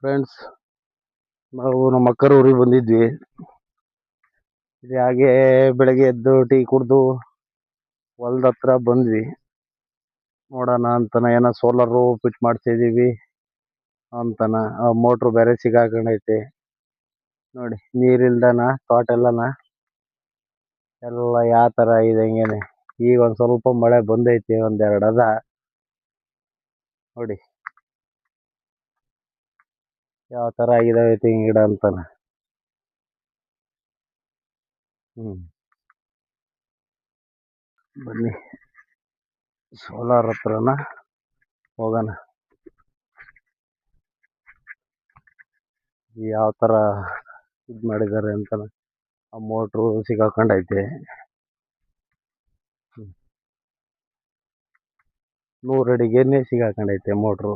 Friends, ನಾವು ನಮ್ಮ ಅಕ್ಕರ ಊರಿಗೆ ಬಂದಿದ್ವಿ. ಇದು ಹಾಗೆ ಬೆಳಗ್ಗೆ ಎದ್ದು ಟೀ ಕುಡ್ದು ಹೊಲ್ದ ಹತ್ರ ಬಂದ್ವಿ. ನೋಡೋಣ ಅಂತನ ಏನೋ ಸೋಲಾರು ಫಿಟ್ ಮಾಡ್ಸಿದೀವಿ ಅಂತನ. ಮೋಟ್ರು ಬೇರೆ ಸಿಗಾಕೊಂಡೈತೆ. ನೋಡಿ, ನೀರಿಲ್ದನ ತೋಟ ಎಲ್ಲ ಯಾವ ತರ ಇದೆ ಹಿಂಗೇನೆ. ಈಗ ಒಂದ್ ಸ್ವಲ್ಪ ಮಳೆ ಬಂದೈತೆ, ಒಂದೆರಡು ಅದ. ನೋಡಿ ಯಾವ ತರ ಆಗಿದಾವೆ ತೆಂಗಿನ ಗಿಡ ಅಂತಾನ. ಬನ್ನಿ ಸೋಲಾರ್ ಹತ್ರನ ಹೋಗೋಣ. ಯಾವ ತರ ಇದ್ ಮಾಡಿದ್ದಾರೆ ಅಂತಾನ. ಆ ಮೋಟ್ರು ಸಿಗಾಕೊಂಡೈತೆ. 100 ಅಡಿಗೆನೆ ಸಿಗಾಕೊಂಡೈತೆ ಮೋಟ್ರು.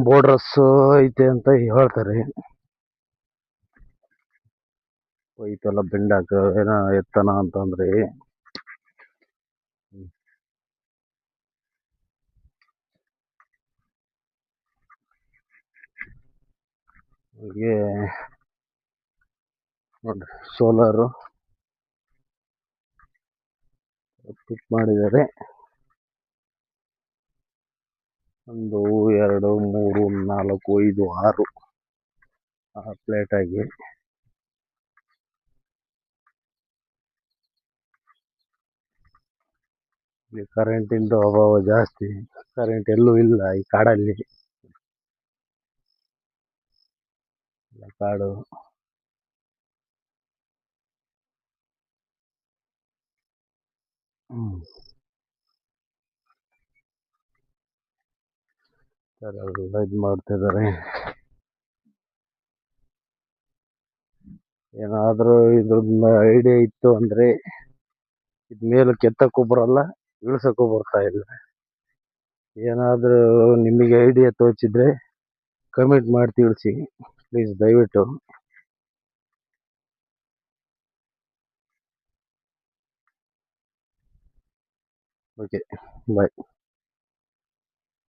ಬೋರ್ಡ್ರಸ್ ಐತೆ ಅಂತ ಹೇಳ್ತಾರೆ. ಪೈಪ್ ಎಲ್ಲ ಬೆಂಡಾಕ ಏನ ಎತ್ತನ ಅಂತಂದ್ರೆ. ಹಾಗೆ ನೋಡ್ರಿ, ಸೋಲಾರು ಫಿಟ್ ಮಾಡಿದ್ದಾರೆ. 1 2 3 4 5 6 ಪ್ಲೇಟ್ ಆಗಿ. ಇಲ್ಲಿ ಕರೆಂಟ್ ಇಂದು ಅಭಾವ ಜಾಸ್ತಿ. ಕರೆಂಟ್ ಎಲ್ಲೂ ಇಲ್ಲ ಈ ಕಾಡಲ್ಲಿ. ಕಾಡು ಎಲ್ಲ ಇದ್ ಮಾಡ್ತಿದ್ದಾರೆ. ಏನಾದ್ರೂ ಇದ್ರದ್ದು ಐಡಿಯಾ ಇತ್ತು ಅಂದ್ರೆ ಇದ್ ಮೇಲೆ ಕೆತ್ತಕ್ಕೂ ಬರಲ್ಲ, ಇಳ್ಸಕ್ಕೂ ಬರ್ತಾ ಇಲ್ಲ. ಏನಾದ್ರೂ ನಿಮಗೆ ಐಡಿಯಾ ತೋಚಿದ್ರೆ ಕಮೆಂಟ್ ಮಾಡಿ ತಿಳಿಸಿ ಪ್ಲೀಸ್, ದಯವಿಟ್ಟು. ಓಕೆ, ಬಾಯ್.